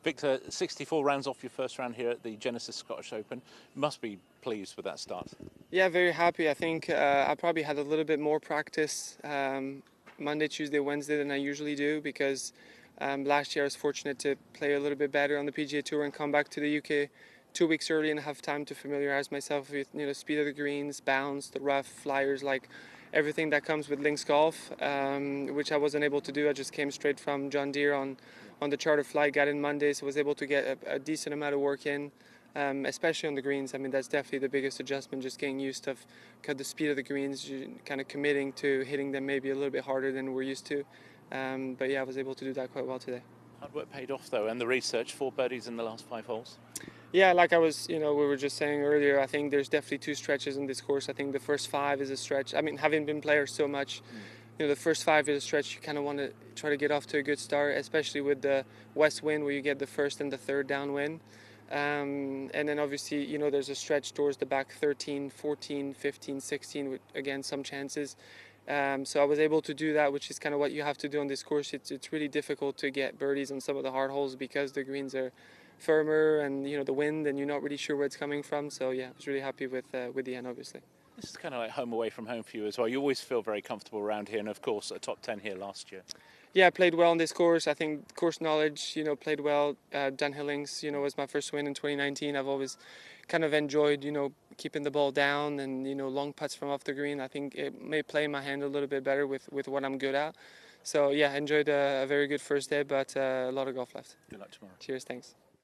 Victor, 64 rounds off your first round here at the Genesis Scottish Open. Must be pleased with that start. Yeah, very happy. I think I probably had a little bit more practice Monday, Tuesday, Wednesday than I usually do because last year I was fortunate to play a little bit better on the PGA Tour and come back to the UK 2 weeks early and have time to familiarize myself with speed of the greens, bounce, the rough, flyers, like everything that comes with links golf, which I wasn't able to do. I just came straight from John Deere on the charter flight, got in Monday, so was able to get a decent amount of work in. Especially on the greens. I mean, that's definitely the biggest adjustment, just getting used to the speed of the greens, kind of committing to hitting them maybe a little bit harder than we're used to. But yeah, I was able to do that quite well today. Hard work paid off though, and the research, 4 birdies in the last 5 holes. Yeah, like I was, we were just saying earlier, I think there's definitely 2 stretches in this course. I think the first 5 is a stretch. I mean, having been players so much, the first 5 is a stretch you kind of want to try to get off to a good start, especially with the west wind where you get the first and the third downwind. And then obviously, there's a stretch towards the back 13, 14, 15, 16, with, again, some chances. So I was able to do that, which is kind of what you have to do on this course. It's really difficult to get birdies on some of the hard holes because the greens are firmer and, the wind, and you're not really sure where it's coming from. So, yeah, I was really happy with the end, obviously. This is kind of like home away from home for you as well. You always feel very comfortable around here, and of course, a top 10 here last year. Yeah, I played well on this course. I think course knowledge, played well. Dunhill Links, was my first win in 2019. I've always kind of enjoyed, keeping the ball down and, long putts from off the green. I think it may play my hand a little bit better with what I'm good at. So, yeah, enjoyed a very good first day, but a lot of golf left. Good luck tomorrow. Cheers, thanks.